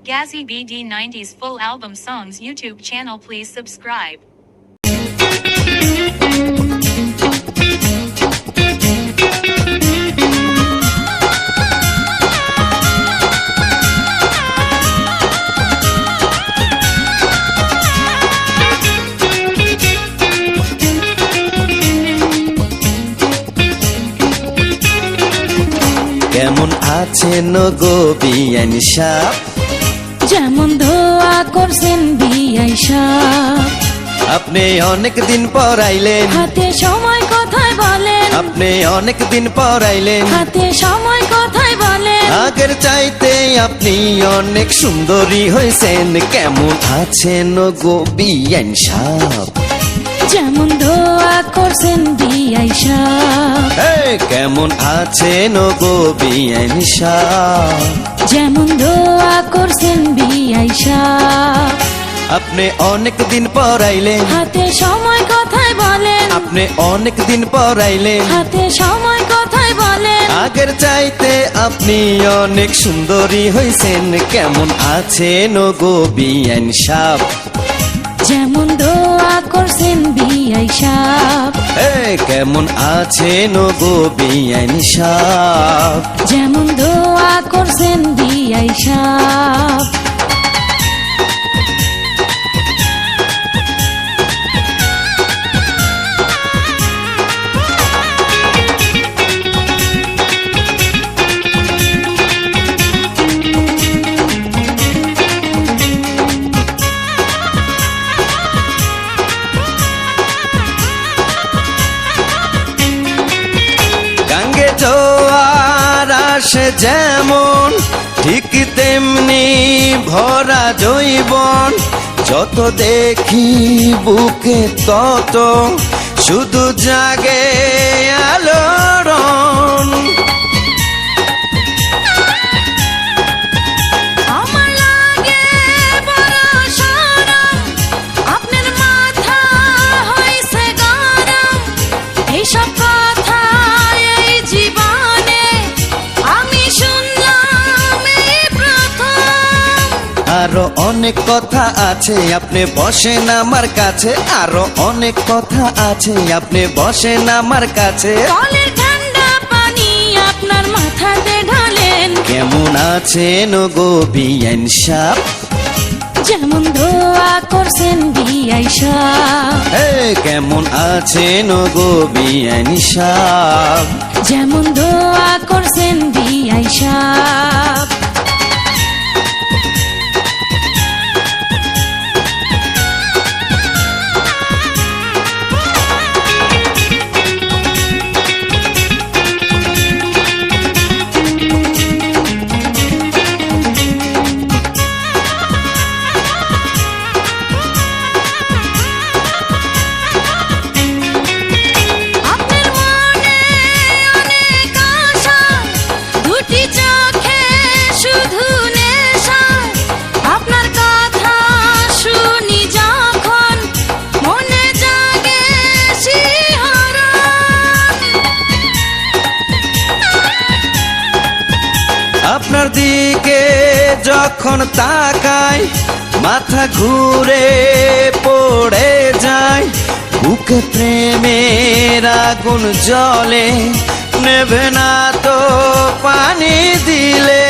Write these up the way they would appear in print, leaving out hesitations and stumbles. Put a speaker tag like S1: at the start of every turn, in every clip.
S1: Gazzy BD 90s full album songs YouTube channel. Please subscribe.
S2: কেমন আছেন গো বিয়ান সাহ?
S3: যেমন দোয়া করছেন বিয়াই সাহ।
S2: আপনি অনেক দিন পর আইলেন,
S3: হাতে সময় কথাই বলেন,
S2: আপনি অনেক দিন পর আইলেন,
S3: হাতে সময় কথাই বলেন।
S2: আগের চাইতে আপনি অনেক সুন্দরী হয়েছেন। কেমন আছেন গো বিয়ান সাহ?
S3: যেমন দোয়া করছেন বিয়াই সাহ।
S2: কেমন আছেন গো বিয়ান সাহ?
S3: যেমন দোয়া করছেন বিয়াই সাহ।
S2: আপনি অনেক দিন পর আইলেন,
S3: হাতে সময় কথাই বলেন,
S2: আপনি অনেক দিন পর আইলেন,
S3: হাতে সময় কথাই বলেন।
S2: আগের চাইতে আপনি অনেক সুন্দরী হয়েছেন। কেমন আছেন গো বিয়ান সাহ?
S3: যেমন দোয়া করছেন বিয়াই সাহ।
S2: কেমন আছেন গো বিয়ান সাহ?
S3: যেমন দোয়া করছেন বিয়াই সাহ।
S2: গাঙ্গে জোয়ার আসে যেমন, ঠিক তেমনি ভরা জৈবন। যত দেখি বুকে তত শুধু জাগে আলোড়ন।
S3: আমার লাগে বড় শরম, আপনার মাথা হইছে গরম। এইসব কথা এই জীবনে আমি শুনলাম এই প্রথম।
S2: আরো অনেক কথা আছে, আপনি বসেন আমার কাছে। আরো অনেক কথা আছে, আপনি বসেন আমার কাছে।
S3: কলের ঠান্ডা পানি আপনার মাথাতে ঢালেন।
S2: কেমন আছেন গো বিয়ান সাহ?
S3: যেমন দোয়া করছেন বিয়াই সাহ।
S2: কেমন আছেন গো বিয়ান সাহ?
S3: যেমন দোয়া করছেন বিয়াই সাহ। আপনার মনে অনেক আশা, দুটি চোখে শুধু নেশা। আপনার কথা শুনি যখন মনে জাগে শিহরণ।
S2: আপনার দিকে যখন তাকাই মাথা ঘুরে পড়ে যায়। বুকে প্রেমের আগুন জ্বলে, নেভে না তো পানি দিলে।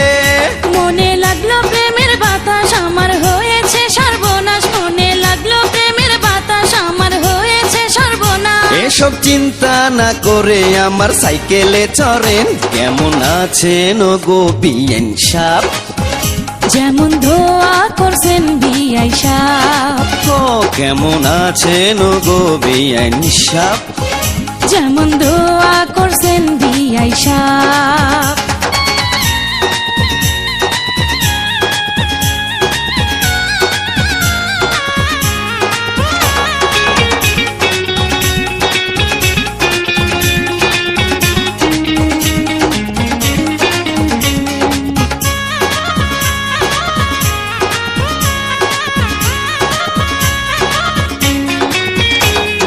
S3: মনে লাগলো প্রেমের বাতাস আমার হয়েছে সর্বনাশ। মনে লাগলো প্রেমের বাতাস আমার হয়েছে সর্বনাশ।
S2: এসব চিন্তা না করে আমার সাইকেলে চড়েন। কেমন আছেন গো বিয়ান সাহ?
S3: যেমন দোয়া করছেন বিয়াই সাহ।
S2: কেমন আছেন গো বিয়ান সাহ?
S3: যেমন দোয়া করছেন বিয়াই সাহ।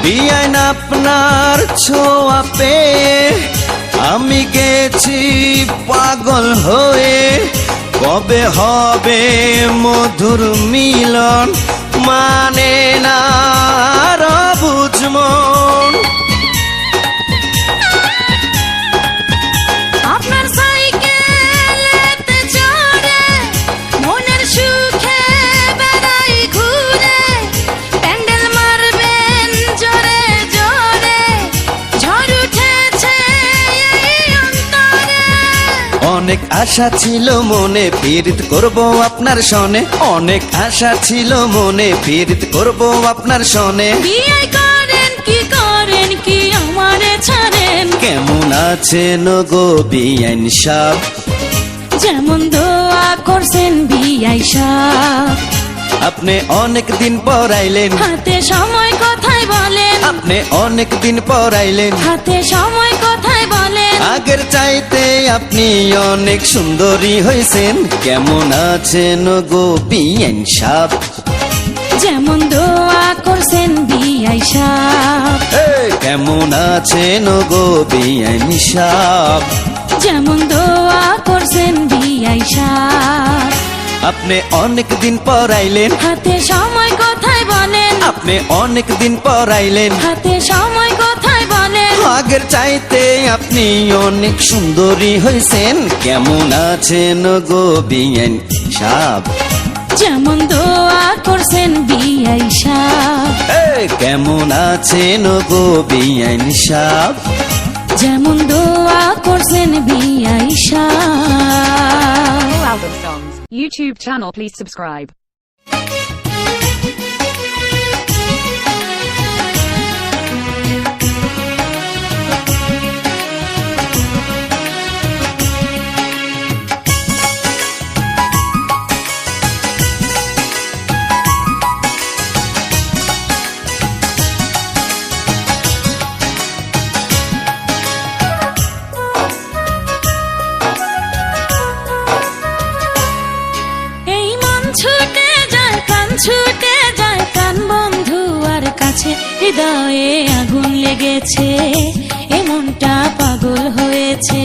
S2: বিয়ান আপনার ছোঁয়া পেয়ে আমি গেছি পাগল হয়ে। কবে হবে মধুর মিলন, মানে না আর বুঝমন।
S3: আপনার সাইকেলেতে চড়ে মনের সুখে বেড়াই ঘুরে, প্যান্ডেল মারবেন জোরে জোরে, ঝড় উঠেছে এই অন্তরে।
S2: অনেক আশা ছিল মনে পীড়িত করব আপনার সনে, অনেক আশা ছিল মনে পীড়িত করব আপনার সনে।
S3: বিয়ে করেন কি আমারে ছাড়েন,
S2: কেমন আছেন গো বিআইন সাহ?
S3: যেমন দোয়া করছেন বিআই সাহেব।
S2: আপনি অনেক দিন পর আইলেন,
S3: হাতে সময় কথাই বলেন,
S2: আপনি অনেক দিন পর আইলেন।
S3: হাতে সময় কথাই বলেন।
S2: আগের চাইতে আপনি অনেক সুন্দরী হয়েছেন। কেমন আছেন গো বিআইন সাহ?
S3: যেমন দোয়া করছেন বিআই সাহেব,
S2: কেমন আছেন গো বিআইন সাহ?
S3: যেমন দোয়া করছেন বিআই সাহেব।
S2: আপনি অনেক দিন পর আইলেন,
S3: হাতে সময় কথাই বলেন,
S2: আপনি অনেক দিন পর আইলেন।
S3: হাতে সময় কথাই বলেন।
S2: আগের চাইতে আপনি অনেক সুন্দরী হয়েছেন। কেমন আছেন গো বিআইন সাহ?
S3: যেমন দোয়া করছেন বিআই সাহেব,
S2: কেমন আছেন গো বিআইন সাহ?
S3: যেমন দোয়া করছেন বিআই সাহেব।
S4: Full album songs. YouTube channel, please subscribe.
S3: এই মন ছুটে যায় প্রাণ ছুটে যায়, প্রাণ বন্ধু আর কাছে, হৃদয়ে আগুন লেগেছে, এ মনটা পাগল হয়েছে।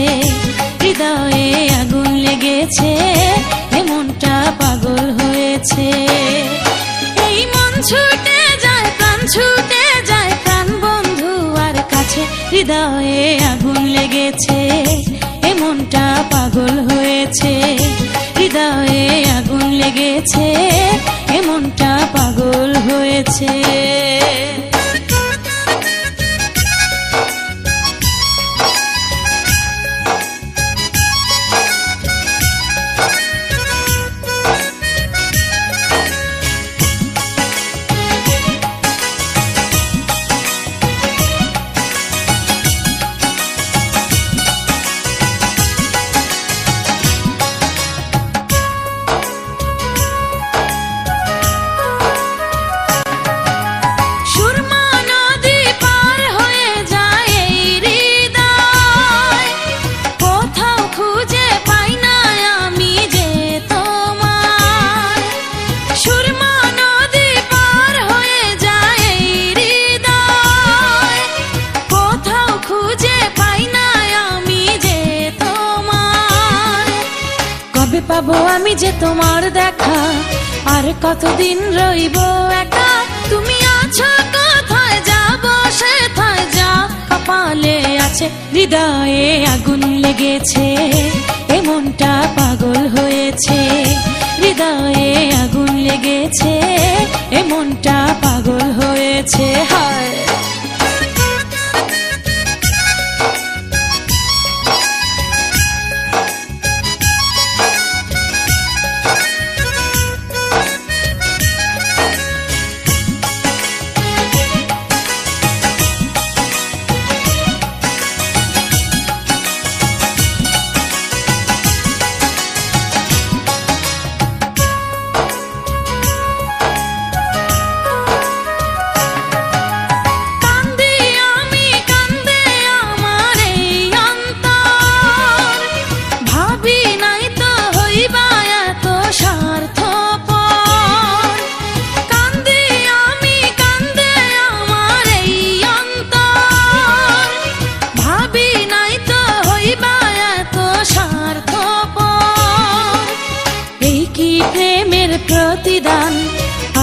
S3: হৃদয়ে আগুন লেগেছে, এ মনটা পাগল হয়েছে। এই মন ছুটে যায় প্রাণ ছুটে যায়, প্রাণ বন্ধু আর কাছে, হৃদয়ে আগুন লেগেছে, এ মনটা পাগল হয়েছে। হৃদয়ে আগুন লেগেছে, এ মনটা পাগল হয়েছে। সুরমা নদী পার হয়ে যায় এই হৃদয়, কোথাও খুঁজে পাই না আমি যে তোমায়। সুরমা নদী পার হয়ে যায় এই হৃদয়, কোথাও খুঁজে পাই না আমি যে তোমায়। কবে পাবো আমি যে তোমার দেখা, আর কতদিন রইব একা? তুমি আছো কোথায়, যাবো সেথায় যা কপালে আছে। হৃদয়ে আগুন লেগেছে, এ মনটা পাগল হয়েছে। হৃদয়ে আগুন লেগেছে, এ মনটা পাগল হয়েছে। হায় প্রতিদান,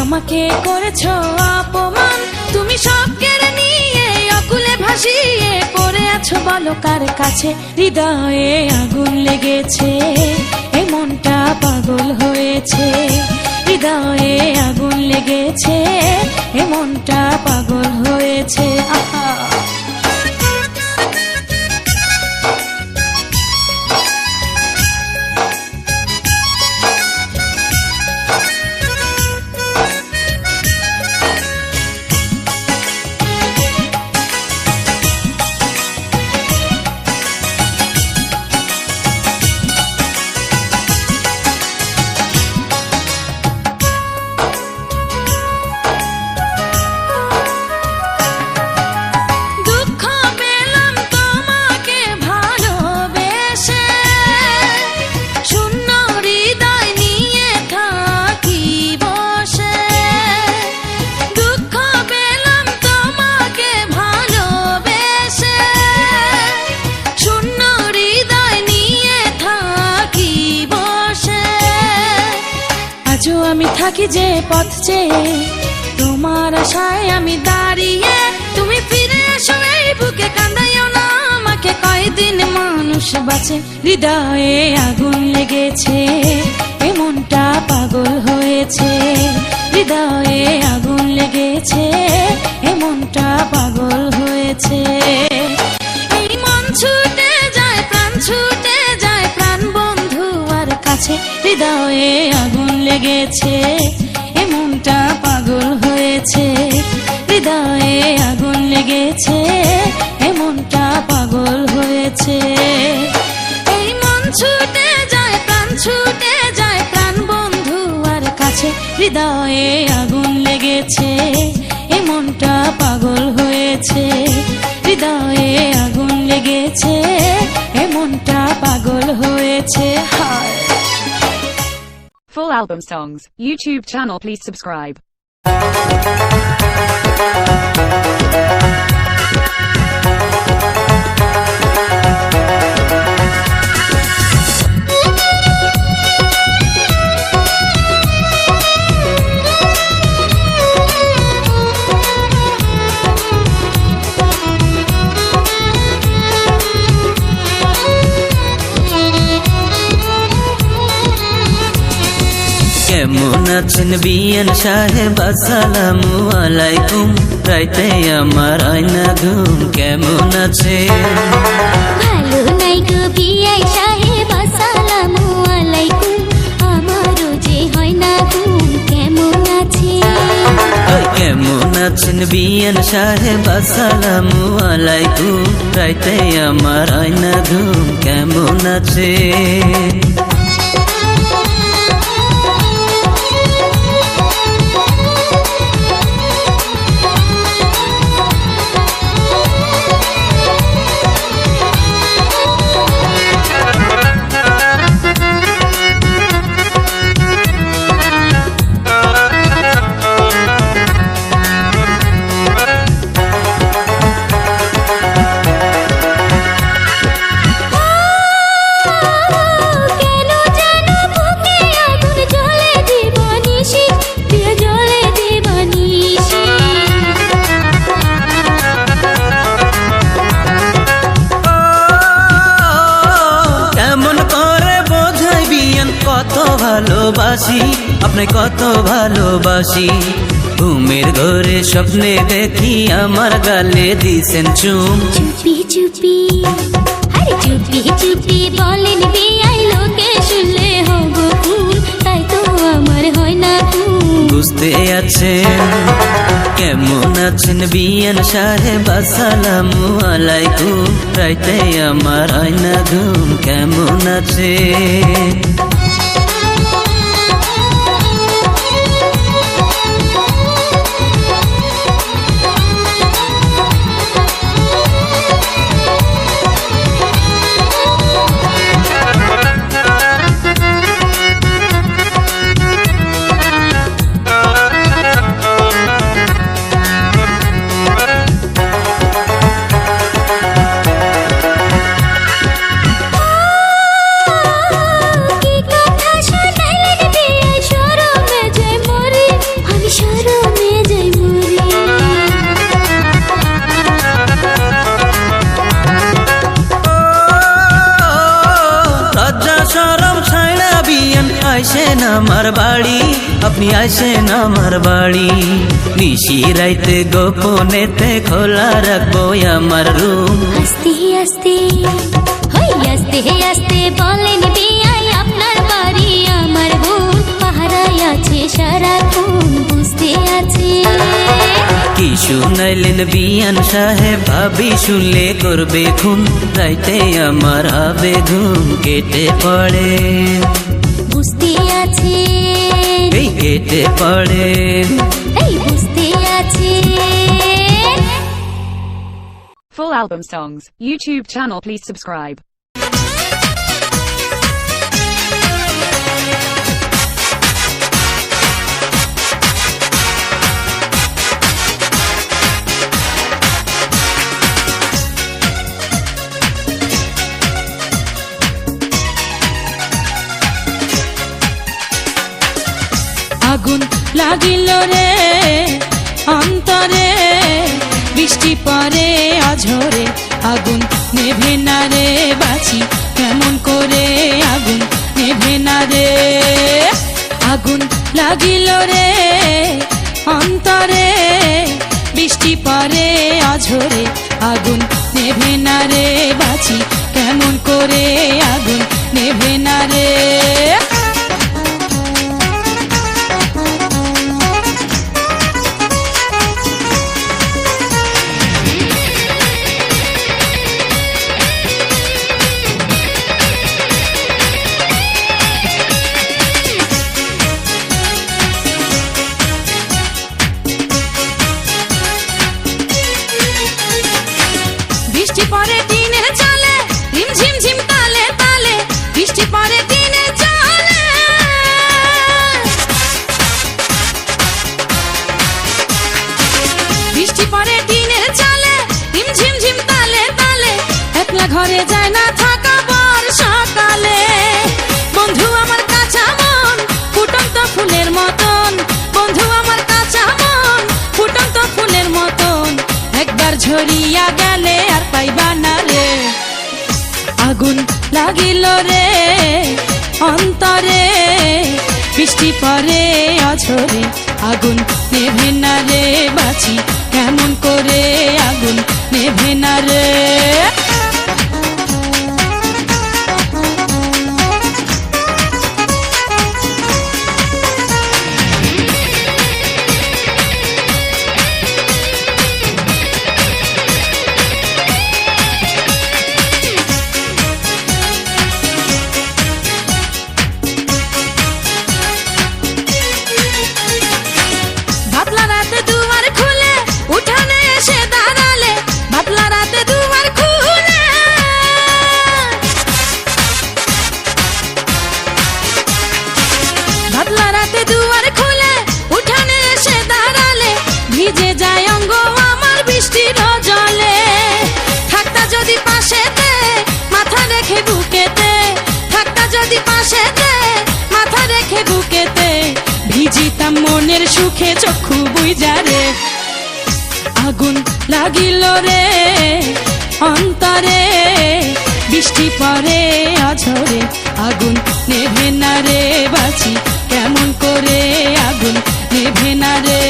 S3: আমাকে করেছো অপমান, তুমি সব কেড়ে নিয়ে অকুলে ভাসিয়ে পড়ে আছো বলো কার কাছে। হৃদয়ে আগুন লেগেছে, এই মনটা পাগল হয়েছে, হৃদয়ে আগুন লেগেছে, এই মনটা পাগল হয়েছে। আহা আমি থাকি যে পথ চেয়ে, তোমার আশায় আমি দাঁড়িয়ে, তুমি ফিরে এসো এই বুকে, কান্দাইও না আমাকে, কয়দিন মানুষ বাঁচে। হৃদয়ে আগুন লেগেছে, এই মনটা পাগল হয়েছে, হৃদয়ে আগুন লেগেছে, এই মনটা পাগল হয়েছে। এই মন ছুটে যায়, প্রাণ ছুটে যায়, প্রাণ বন্ধু আর কাছে। হৃদয়ে আগুন লেগেছে, এ মনটা পাগল হয়েছে, হৃদয়ে আগুন লেগেছে, এ মনটা পাগল হয়েছে। এই মন ছুটে যায়, প্রাণ ছুটে যায়, প্রাণ বন্ধু আর কাছে। হৃদয়ে আগুন লেগেছে, এ মনটা পাগল হয়েছে, হৃদয়ে আগুন লেগেছে, এ মনটা পাগল হয়েছে। হায়
S4: Full album songs, YouTube channel please subscribe.
S5: কেমন আছেন বিয়ান সাহেব, আসসালামু আলাইকুম, রাইতে আমার আয়না ঘুম, কেমন আছেন?
S6: ভালো নাই গো বিয়াই সাহেব, আসসালামু আলাইকুম, আমারও যে হয় না ঘুম, কেমন আছেন?
S5: কেমন আছেন বিয়ান সাহেব, আসসালামু আলাইকুম, রাইতে আমার আয়না ঘুম, কেমন আছেন? ভালোবাসি আপনি কত ভালোবাসি, ঘুমের ঘরে স্বপ্নে দেখি আমার গালে দিছেন চুম।
S6: চুপি চুপি, আরে চুপি চুপি বলেন বিয়াই, লোকে শুনলে হব ফুল, তাই তো আমার হয় না ঘুম।
S5: বুঝতে আছেন? কেমন আছেন বিয়ান সাহেব, আসসালামু আলাইকুম, রাইতে আমার হয় না ঘুম, কেমন আছেন? আমার বাড়ি, আপনি আসেন আমার বাড়ি। নিশি রাইতে গোপনেতে খোলা রাখবো আমার রুম।
S6: আস্তে আস্তে হই আস্তে আস্তে বলেন বিয়াই আপনার বাড়ি আমার বোন পাহারায় আছে সারাক্ষণ বুঝতে আছে।
S5: কি শুনাইলেন বিয়ান সাহেব, ভাবি শুনলে করবে খুন, রাইতে আমার হবে ঘুম কেটে পড়ে।
S6: বুঝতে আছে
S5: এই কেটে পড়ে।
S6: এই বুঝতে আছে।
S4: Full album songs, YouTube channel, please subscribe.
S3: আগুন লাগিল রে অন্তরে, বৃষ্টি পরে অঝরে, আগুন নেভে না রে বাঁচি কেমন করে, আগুন নেভে না রে। আগুন লাগিল রে অন্তরে, বৃষ্টি পরে অঝরে, আগুন নেভে না রে বাঁচি কেমন করে, আগুন নেভে না রে। বৃষ্টি পরে টিনের চালে রিমঝিম ঝিম তালে তালে, বৃষ্টি পরে টিনের চালে। বৃষ্টি পরে টিনের চালে রিমঝিম ঝিম তালে তালে, একলা ঘরে যায় না থাকা বর্ষাকালে। বন্ধু আমার কাঁচা মন ফুটন্ত ফুলের মতন, বন্ধু আমার কাঁচা মন ফুটন্ত ফুলের মতন, একবার ঝরিয়া গেলে আর পাইবা না রে। আগুন লাগিল রে অন্তরে, বৃষ্টি পরে অঝরে, আগুন নেভে না রে বাঁচি কেমন করে, আগুন নেভে না রে। ভাবলা রাতে দুয়ার খুলে উঠানে এসে দাঁড়ালে, ভাবলা রাতে দুয়ার খুলে। ভাবলা রাতে দুয়ার খুলে উঠানে এসে দাঁড়ালে, ভিজে যায় অঙ্গ আমার বৃষ্টির জলে। থাকতা যদি পাশেতে মাথা রেখে বুকেতে, থাকতা যদি পাশেতে মাথা রেখে বুকেতে, ভিজিতাম মনের সুখে চক্ষু বুইজা রে। আগুন লাগিল রে অন্তরে, বৃষ্টি পরে অঝরে, আগুন নেভে না রে বাঁচি কেমন করে, আগুন নেভে না রে।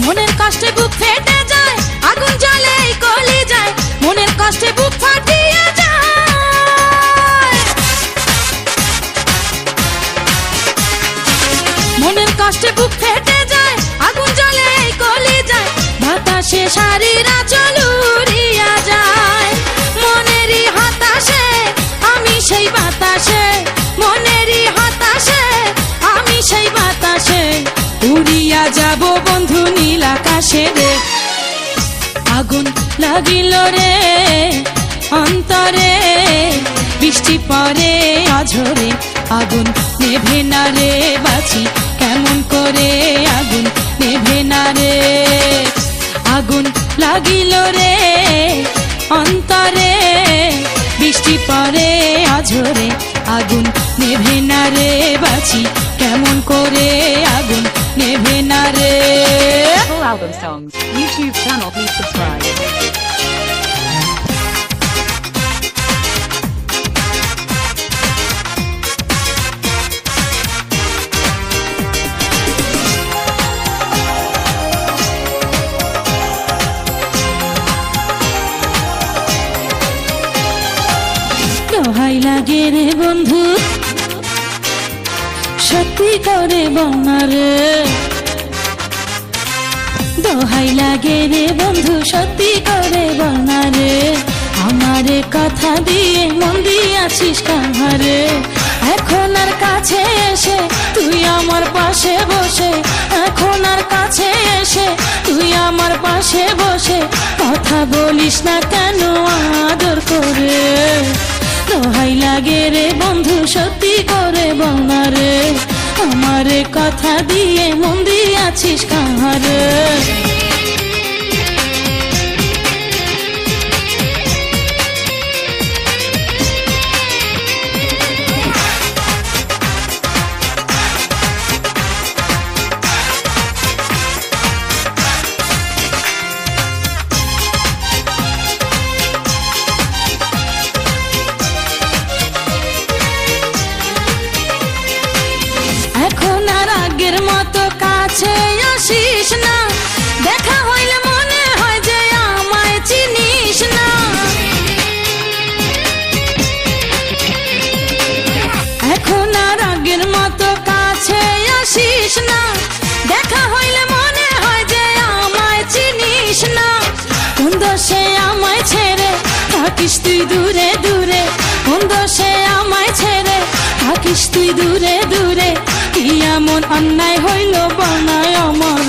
S3: মনের কষ্টে বুক ফেটে যায়, আগুন জ্বলে এই কলি যায়, মনের কষ্টে বুক ফাটিয়ে যায়। মনের কষ্টে বুক ফেটে যায়, আগুন জ্বলে এই কলি যায়, বাতাসে শাড়ির আঁচল উড়িয়া যায়। মনেরই হতাশে আমি সেই বাতাসে, মনেরই হতাশে আমি সেই বাতাসে, উড়িয়া যাব বন্ধু নীল আকাশে রে। আগুন লাগিল রে অন্তরে, বৃষ্টি পরে অঝরে, আগুন নেভে না রে বাঁচি কেমন করে, আগুন নেভে না রে। আগুন লাগিল রে অন্তরে, বৃষ্টি পরে অঝরে আগুন নেভে না রে বাঁচি কেমন করে, আগুন নেভে না রে।
S4: Full album songs. YouTube channel, please subscribe.
S3: দোহাই লাগে রে বন্ধু সত্যি করে বলনা রে, দোহাই লাগে রে বন্ধু সত্যি করে বলনা রে, আমারে কথা দিয়ে মন দিয়াছিস কাহারে, এখন আর কাছে এসে তুই আমার পাশে বসে, এখন আর কাছে এসে তুই আমার পাশে বসে কথা বলিস না কেন আদর করে, দোহাই লাগে রে বন্ধু সত্যি করে বলনা রে, আমারে কথা দিয়ে মন দিয়াছিস কাহারে। এখন আর আগের মতো কাছে আসিস না, দেখা হইলে মনে হয় যে আমায় চিনিস না, এখন আর আগের মতো কাছে আসিস না, দেখা হইলে মনে হয় যে আমায় চিনিস না, কোন দোষে আমায় ছেড়ে থাকিস তুই দূরে দূরে, কোন দোষে আমায় ছেড়ে থাকিস তুই দূরে দূরে, কি এমন অন্যায় হইল বনায় আমার,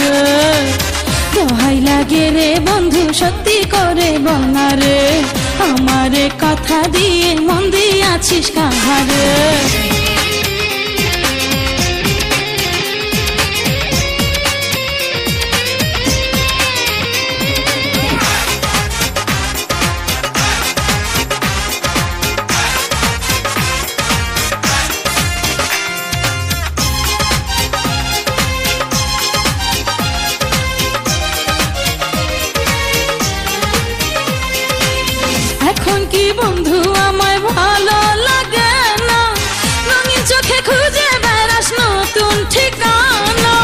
S3: দোহাই লাগে রে বন্ধু সত্যি করে বলনা রে, আমারে কথা দিয়ে মন দিয়াছিস কাহারে। এখন কি বন্ধু আমায় ভালো লাগে না, রঙিন চোখে খুঁজে বেড়াস নতুন ঠিকানা,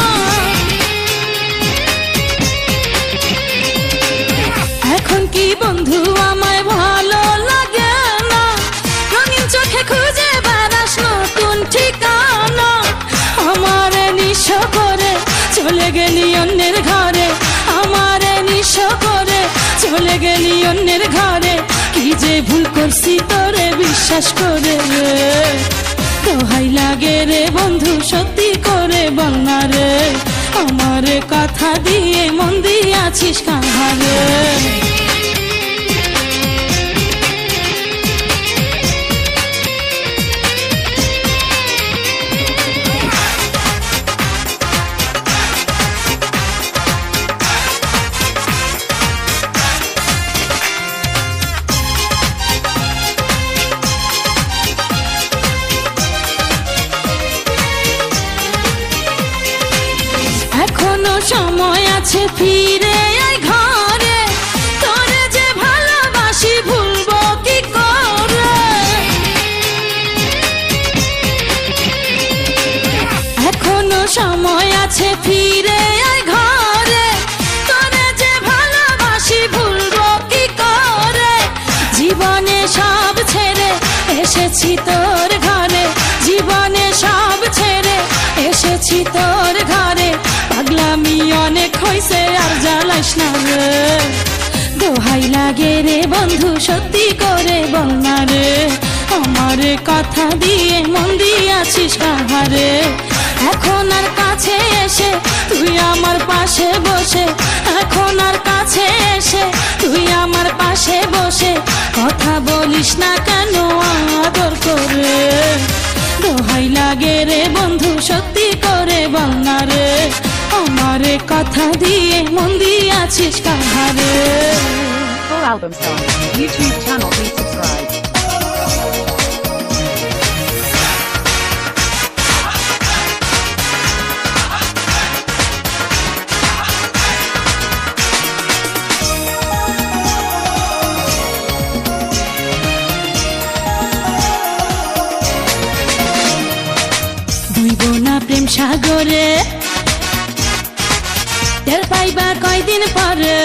S3: এখন কি বন্ধু আমায় ভালো লাগে না, রঙিন চোখে খুঁজে বেড়াস নতুন ঠিকানা, আমারে নিঃস্ব করে চলে গেলি অন্যের ঘরে, আমারে নিঃস্ব করে চলে গেলি অন্যের ঘরে, কি যে ভুল করছি তোরে বিশ্বাস করে রে, দোহাই লাগে রে বন্ধু সত্যি করে বলনা রে, আমারে কথা দিয়ে মন দিয়াছিস কাহারে। এখনো সময় আছে ফিরে আয় ঘরে, তোরে যে ভালোবাসি ভুলবো কি করে, এখনো সময় আছে ফিরে আয় ঘরে, তোরে যে ভালোবাসি ভুলবো কি করে, জীবনে সব ছেড়ে এসেছি তোর ঘরে, জীবনে সব ছেড়ে এসেছি তোর ঘরে, পাগলামি অনেক হইছে আর জ্বালাস না রে, দোহাই লাগে রে বন্ধু সত্যি করে বলনা রে, আমারে কথা দিয়ে মন দিয়াছিস কাহারে, এখন আর কাছে এসে তুই আমার পাশে বসে, এখন আর কাছে এসে তুই আমার পাশে বসে কথা বলিস না কেন আদর করে, দোহাই লাগে রে বন্ধু সত্যি করে বলনা রে, আমারে কথা দিয়ে মন দিয়াছিস আছিস কাহারে।
S4: Full album songs. YouTube channel, please subscribe.
S3: ডুইব না প্রেম সাগরে, টের পাইবা কয়দিন পরে।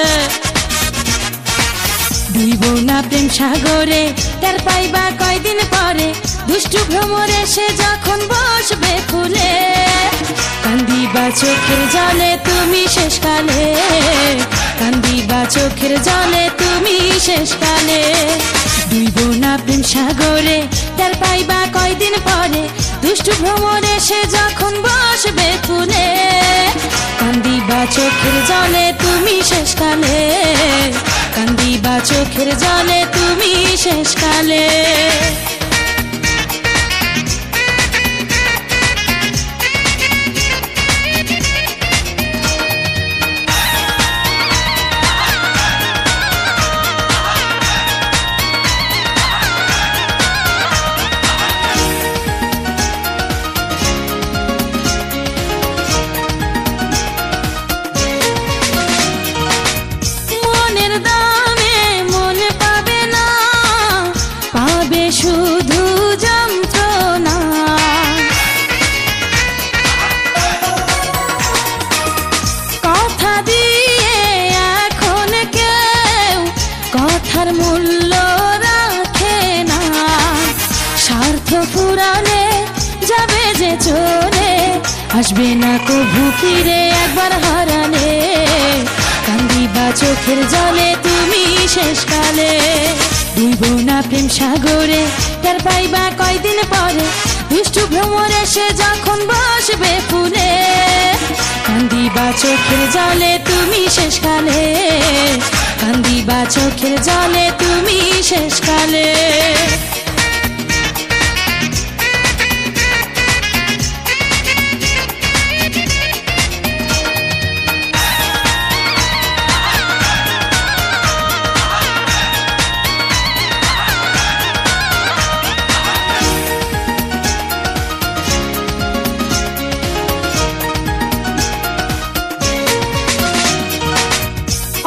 S3: ডুইব না প্রেম সাগরে, টের পাইবা কয়দিন পরে। দুষ্টু ভ্রমরে সে যখন বসবে ফুলে, কান্দিবা চোখের জলে তুমি শেষকালে, কান্দিবা চোখের জলে তুমি শেষকালে। ডুইব না প্রেম সাগরে, টের পাইবা কয়দিন পরে। দুষ্টু ভ্রমরে সে যখন বসবে ফুলে, কান্দিবা চোখের জলে তুমি শেষকালে, কান্দিবা চোখের জলে তুমি শেষকালে। মনের দামে মন পাবে না, পাবে শুধু যন্ত্রণা। কথা দিয়ে এখন কেউ কথার মূল্য রাখে না, স্বার্থ ফুরালে যাবে যে চলে, আসবে না কভু ফিরে একবার হারালে, কান্দিবা চোখের জলে তুমি শেষকালে। ডুইব না প্রেম সাগরে, টের পাইবা কয়দিন পরে। দুষ্টু ভ্রমরে সে যখন বসবে ফুলে, কান্দিবা চোখের জলে তুমি শেষকালে, কান্দিবা চোখের জলে তুমি শেষকালে।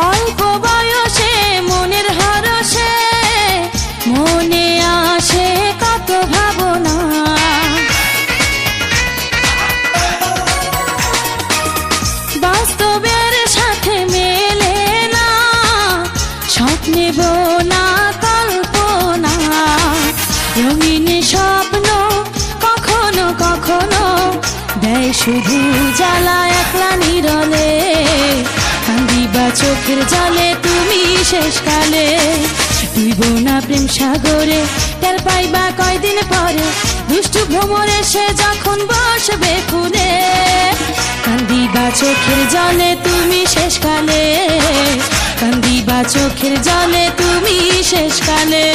S3: অল্প বয়সে মনের হরসে মনে আসে কত ভাবনা, বাস্তবের সাথে মেলে না, স্বপ্নে বোনা কল্পনা। রঙিন স্বপ্ন কখনো কখনো দেয় শুধু জ্বালা একলা নিরলে, কান্দিবা চোখের জলে তুমি শেষকালে। ডুইব না প্রেম সাগরে, টের পাইবা কয়দিন পরে। দুষ্টু ভ্রমরে সে যখন বসবে ফুলে, কান্দিবা চোখের জলে তুমি শেষকালে, কান্দিবা চোখের জলে তুমি শেষকালে।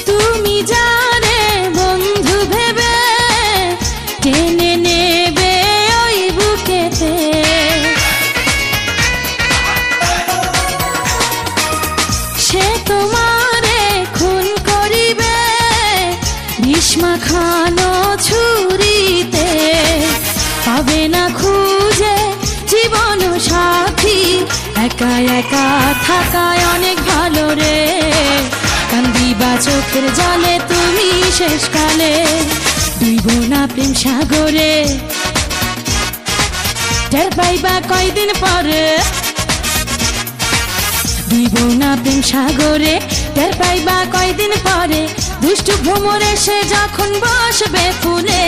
S3: তুমি জানে বন্ধু ভেবে টেনে নেবে ওই বুকেতে, সে তোমারে খুন করিবে ভীষ্মা খানো ছুরিতে, পাবে না খুঁজে জীবন সাথী, একা একা থাকায় অনেক ভালো রে, কান্দিবা চোখের জলে তুমি শেষকালে। ডুইব না প্রেম সাগরে, টের পাইবা কয়দিন পরে। ডুইব না প্রেম সাগরে, টের পাইবা কয়দিন পরে। দুষ্টু ভ্রমরে সে যখন বসবে ফুলে,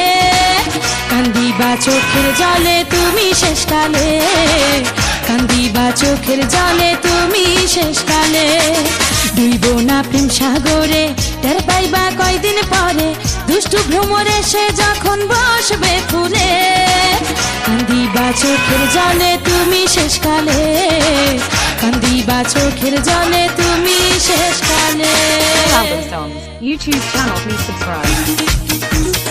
S3: কান্দিবা চোখের জলে তুমি শেষকালে, কান্দিবা চোখের জলে তুমি শেষকালে। ডুইব না প্রেম সাগরে, টের পাইবা যাইবা কয়দিন পরে দুষ্টু ভ্রমরে সে যখন বসবে ফুলে কান্দিবা চোখের জলে তুমি শেষকালে কান্দিবা চোখের জলে তুমি শেষকালে
S4: Full album songs. YouTube channel, please subscribe.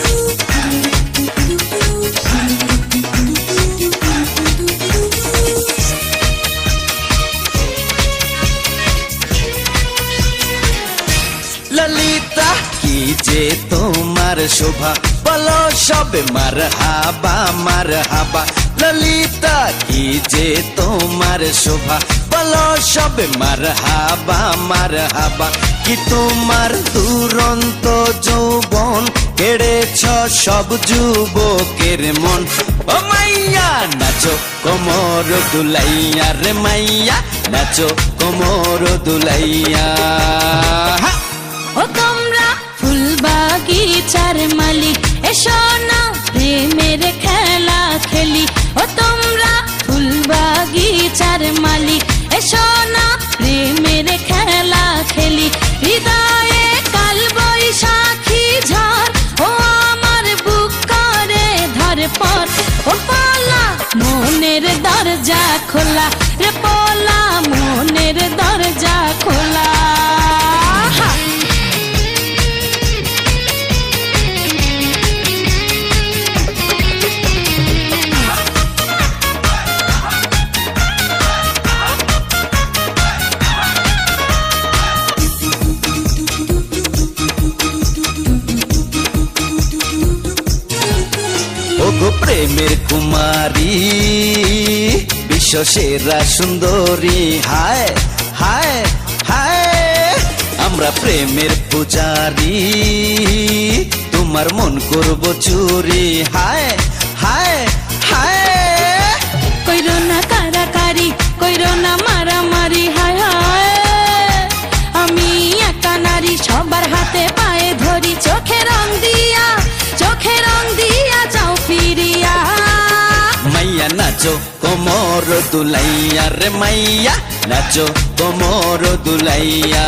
S2: Lalita কি যে তোমার শোভা বলো সবে মার হাবা ললিতা কি যে তোমার শোভা বলো সবে মার হাবা কি তোমার দুরন্ত যৌবন কেড়েছ সব যুবকের মন ও মাইয়া নাচো কোমর দুলাইয়া রে মাইয়া নাচো কোমর দুলাইয়া
S3: ও তোমরা ফুল বাগিচার মালিক এসো না প্রেমের খেলা খেলি ও তোমরা ফুল বাগিচার মালিক এসো না প্রেমের খেলা খেলি হৃদয়ে কাল বৈশাখী ঝড় ও আমার বুক করে ধরপর ও পালা মনের দরজা খোলা রে পোলা মনের দরজা খোলা
S2: ওগো প্রেমের কুমারী বিশ্ব সেরা সুন্দরী হায় হায় হায় আমরা প্রেমের পূজারি তোমার মন করব চুরি হায় হায় হায়
S3: কইরো না কারাকারি কইরো না মারামারি হায় হায় আমি একা নারী সবার হাতে পায়ে ধরি চোখে রং দিয়া যাও ফিরিয়া
S2: মাইয়া নাচো কোমর দুলাইয়া রে মাইয়া নাচো কোমর দুলাইয়া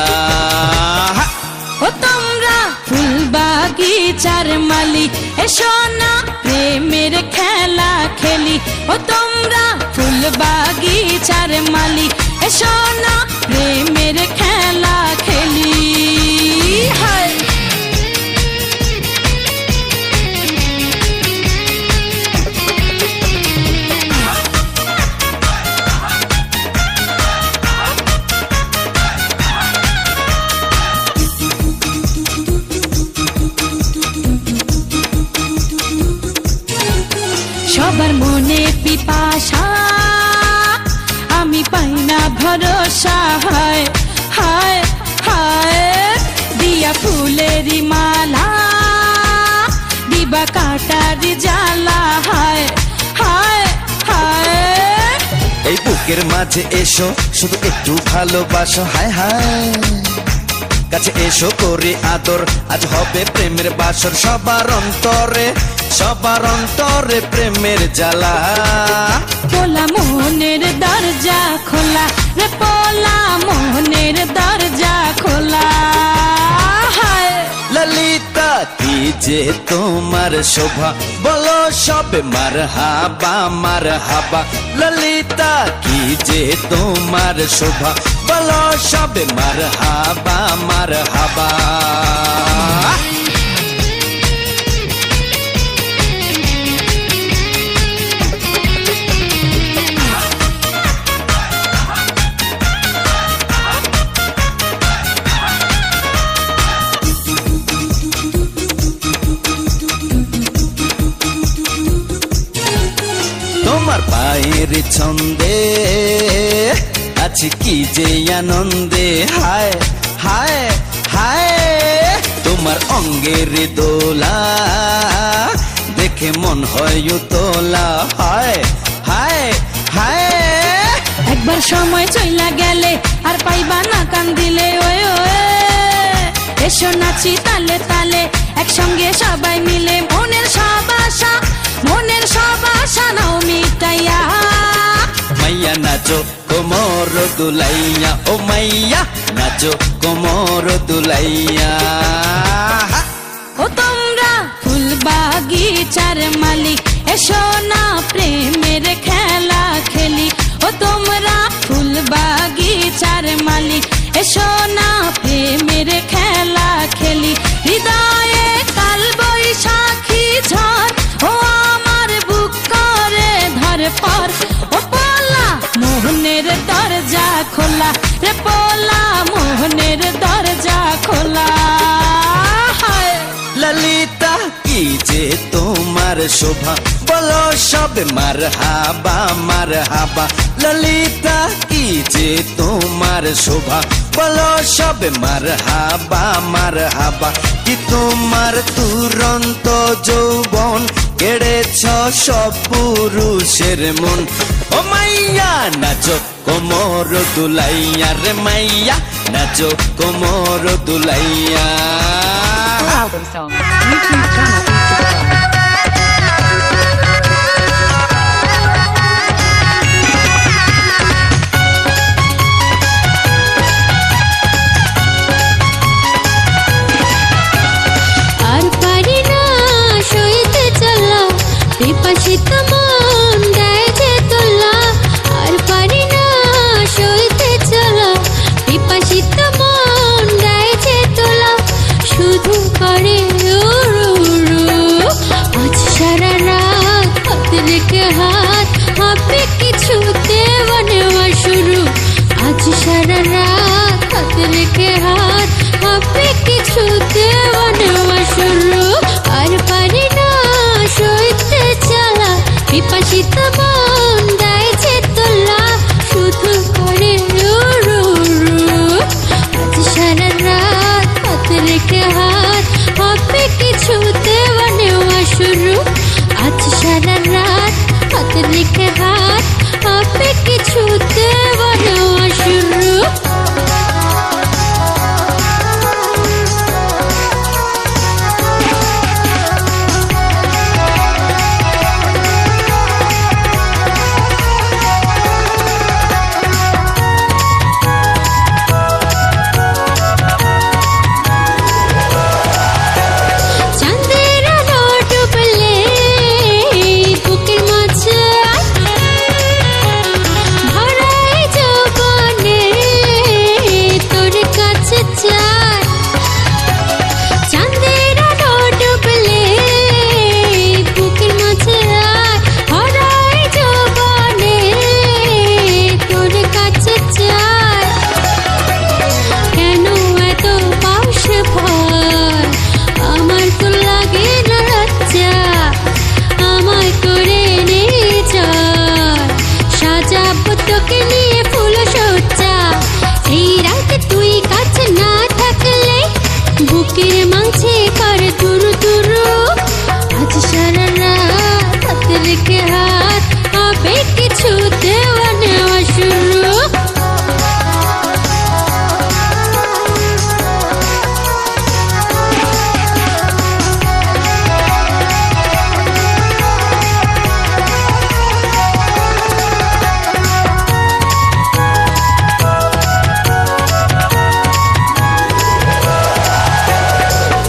S3: ও তোমরা ফুল বাগিচার মালিক এসো না প্রেমের খেলা খেলি ও তোমরা ফুল বাগিচার মালিক এসো না প্রেমের খেলা খেলি হায় সবার মনে পিপাসা আমি পাই না ভরসা হায় হায় হায় দিয়া ফুলেরি মালা দিবা কাটারি জ্বালা হায় হায় হায়
S2: এই বুকের মাঝে এসো শুধু একটু ভালোবাসো হায় হায় কাছে এসো করে আদর আজ হবে প্রেমের বাসর সবার অন্তরে প্রেমের জ্বালা
S3: পোলা মোহনের দরজা খোলা রে পোলা মোহনের দরজা খোলা হায়
S2: ললিতা কি যে তোমার শোভা বলো সবে মার হাবা ললিতা কি যে তোমার শোভা বলো সবে মার হাবা তোমার পায়ের ছন্দে আছি কি যে আনন্দে হায় হায় হায় তোমার অঙ্গের দোলা দেখে মন হয় তোলা হায় হায় হায়
S3: একবার সময় চইলা গেলে আর পাইবা না কান দিলে ওই ওই এসো নাচি তালে তালে একসঙ্গে সবাই মিলে মনের সব আশা নাও মিটাইয়া
S2: মাইয়া নাচো কোমর দুলাইয়া ও মাইয়া নাচো কোমর দুলাইয়া
S3: ও তোমরা ফুল বাগিচার মালিক এসো না প্রেমের খেলা খেলি ও তোমরা ফুল বাগিচার মালিক এসো না প্রেমের খেলা খেলি হৃদয়ে কাল বৈশাখী ঝড় ও আমার বুক করে ধরে পর ও পোলা মোহনের দরজা খোলা রে পোলা মোহনের দরজা খোলা
S2: ললিতা কি যে তোমার শোভা বলো সব মার হাবা ললিতা কি যে তোমার শোভা বলো সব মার হাবা কি তোমার তুরন্ত যৌবন কেড়েছ সব পুরুষের মন ও মাইয়া নাচো কোমর দুলাইয়া রে মাইয়া নাচো কোমর দুলাইয়া
S4: Full album songs. YouTube channel, please subscribe.
S6: আর পারি না সইতে চলা বিপাশিত মন দেয় যে তোলা আর পারি না সইতে চলা বিপাশিত মন দেয় যে তোলা শুধু করে আজ সারা রাত হাতে রেখে হাত হবে কিছু দেওয়া নেওয়া শুরু আজ সারা রাত হাতে রেখে হাত হবে কিছু দেওয়া নেওয়া শুরু আর পারি না সইতে চালা বিপাশিত মন দেয় যে তোলা শুধু করে আজ সারা রাত হাতে রেখে হাত হবে কিছু দেওয়া নেওয়া শুরু আজ সারা রাত হাতে রেখে হাত হবে কিছু দেওয়া নেওয়া শুরু চাঁদের আলো ডুবলে বুকের মাঝে ভরাই যৌবনে তোর কাছে চাই চাঁদের আলো ডুবলে বুকের মাঝে ভরাই যৌবনে তোর কাছে চাই কেন এত পাশ ভয় আমার তো লাগে না লজ্জা আমায় করে নে যায় সাজাবো তোকে নিয়ে ফুল সজ্জা এই রাতে তুই কাছে না থাকলে বুকের মাঝে করে দুরু দুরু আজ সারা রাত হাতে রেখে হাত হবে কিছু দেওয়া নেওয়া শুরু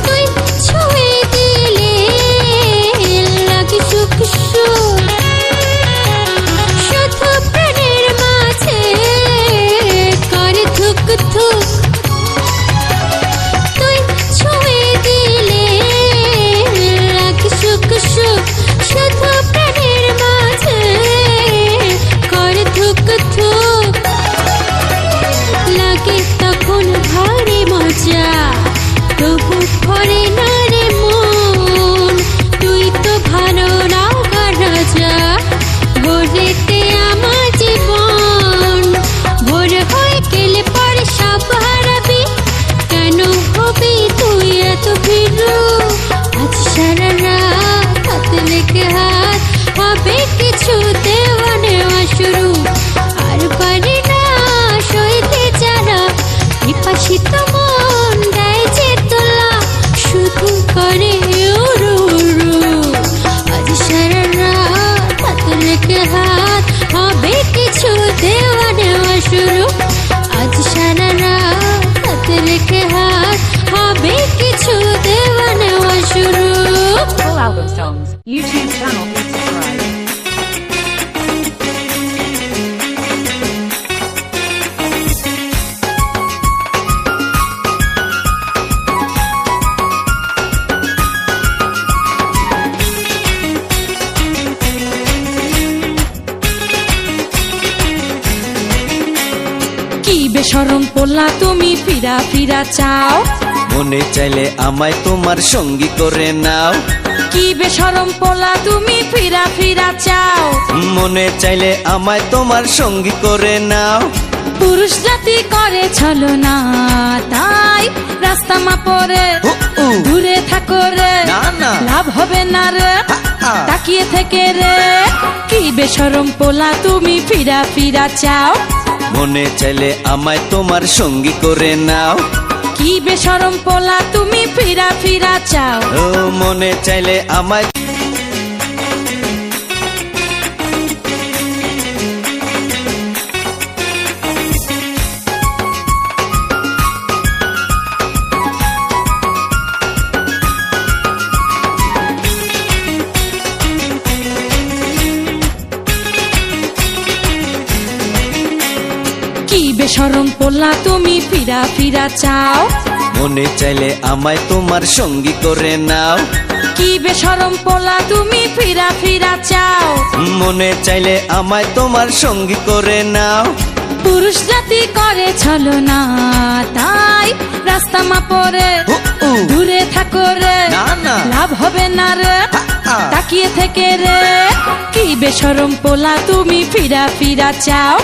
S6: তুই ছুঁয়ে দিলে লাগে সুখ সুখ শুধু প্রাণের মাঝে করে ধুক ধুক তুই ছুঁয়ে দিলে লাগে সুখ সুখ শুধু প্রাণের মাঝে করে ধুক ধুক লাগে তখন ভারী মজা তবু ভরে না রে মন তুই তো ভালো লাগা রাজা ভোরেতে আমার জীবন ভোর হয়ে গেলে পরে সব হারাবি কেন হবি তুই এত ভীরু আজ সারা রাত হাতে রেখে হাত হবে কিছু দেওয়া নেওয়া শুরু আর পারি না সইতে যারা বিপাশিত মন দেয় যে তোলা শুধু করে আজ সারা রাত হাতে রেখে হাত হবে কিছু দেওয়া নেওয়া শুরু
S4: Songs YouTube channel, please subscribe.
S3: কি বেশরম পোলা তুমি ফিরা ফিরা চাও,
S2: মনে চাইলে আমায় তোমার সঙ্গী করে নাও।
S3: কি বেশরম পোলা তুমি ফিরা ফিরা চাও,
S2: মনে চাইলে আমায় তোমার সঙ্গী করে নাও।
S3: পুরুষ জাতি করে ছলনা, তাই রাস্তা মাপরে দূরে থাকো রে,
S2: না, না।
S3: লাভ হবে না রে, তাকিয়ে থেকে রে। কি বেশরম পোলা তুমি ফিরা ফিরা চাও,
S2: মনে চাইলে আমায় তোমার সঙ্গী করে নাও।
S3: কি বেশরম পোলা তুমি ফিরা ফিরা চাও।
S2: ও মনে চাইলে আমায়
S3: কি বেশরম পোলা তুমি ফিরা ফিরা চাও,
S2: মনে চাইলে আমায় তোমার সঙ্গী করে নাও।
S3: কি বেশরম পোলা তুমি ফিরা ফিরা চাও,
S2: মনে চাইলে আমায় তোমার সঙ্গী করে নাও।
S3: পুরুষ জাতি করে ছলনা, তাই রাস্তা মাপরে দূরে থাকো রে,
S2: না, না।
S3: লাভ হবে না রে, তাকিয়ে থেকে রে। কি বেশরম পোলা তুমি ফিরা ফিরা চাও,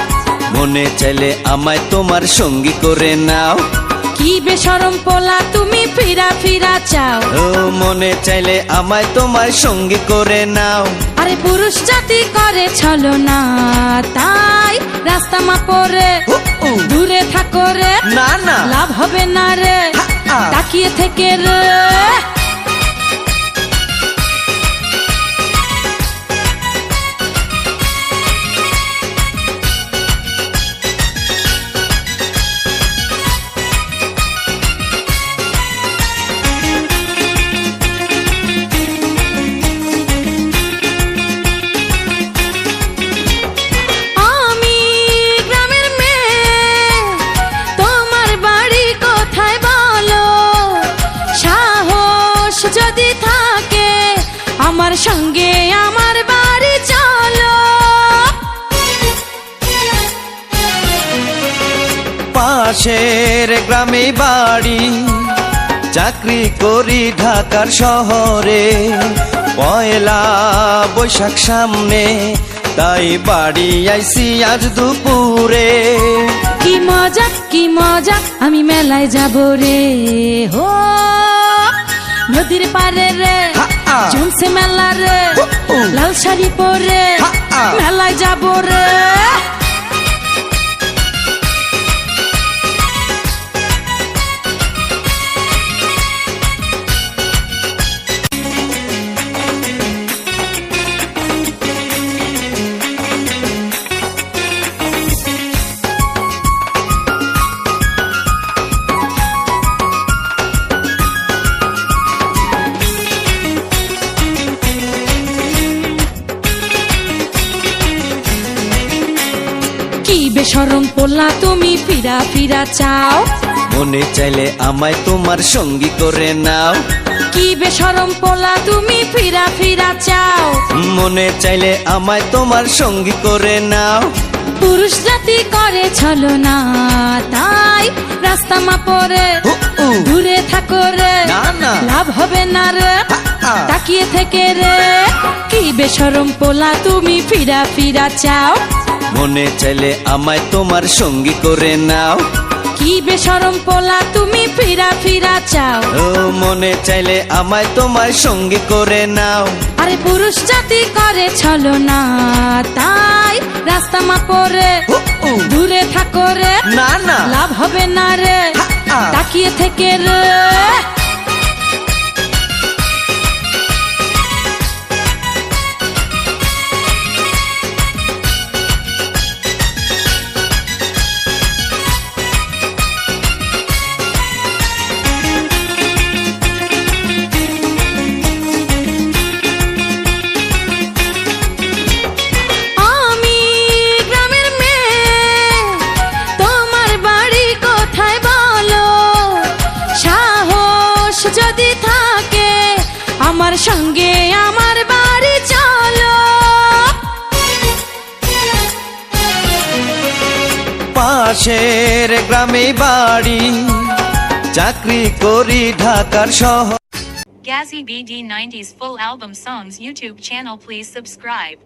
S2: মনে চাইলে আমায় তোমার সঙ্গী করে নাও।
S3: কি বেশরম পোলা তুমি ফিরা ফিরা চাও।
S2: ও মনে চাইলে আমায় তোমার সঙ্গী করে নাও।
S3: আরে পুরুষ জাতি করে ছলনা, তাই রাস্তা মাপরে দূরে থাকো রে,
S2: না, না।
S3: লাভ হবে না রে, তাকিয়ে থেকে রে। আমি গ্রামের মেয়ে, তোমার বাড়ি কোথায় বলো? সাহস যদি থাকে আমার সঙ্গে আমার বাড়ি চলো।
S2: পাশের গ্রামে বাড়ি, চাকরি করি ঢাকার শহরে। পয়লা বৈশাখ সামনে, তাই বাড়ি আইছি আজ দুপুরে।
S3: কি মজা কি মজা, আমি মেলায় যাব রে, হো নদীর পারে রে, জমছে মেলা রে, লাল শাড়ি পরে মেলায় যাব রে। কি বেশরম পোলা তুমি ফিরা ফিরা চাও,
S2: মনে চাইলে আমায় তোমার সঙ্গী করে নাও।
S3: কি বেশরম পোলা তুমি ফিরা ফিরা চাও,
S2: মনে চাইলে আমায় তোমার সঙ্গী করে নাও।
S3: পুরুষ জাতি করে ছলনা, তাই রাস্তা মাপরে দূরে থাকো রে,
S2: না, না।
S3: লাভ হবে না রে, তাকিয়ে থেকে রে। কি বেশরম পোলা তুমি ফিরা ফিরা চাও,
S2: মনে চাইলে আমায় তোমার সঙ্গী করে নাও।
S3: কি বেশরম পোলা তুমি ফিরা ফিরা চাও।
S2: ও মনে চাইলে আমায় তোমার সঙ্গী করে নাও।
S3: আরে পুরুষ জাতি করে ছলনা, তাই রাস্তা মাপরে দূরে থাকো রে,
S2: না, না।
S3: লাভ হবে না রে, তাকিয়ে থেকে রে। যদি থাকে আমার সঙ্গে আমার বাড়ি চলো।
S2: পাশের গ্রামে বাড়ি, চাকরি করি ঢাকার শহর।
S1: Gazzy BD 90s full album songs YouTube channel please subscribe.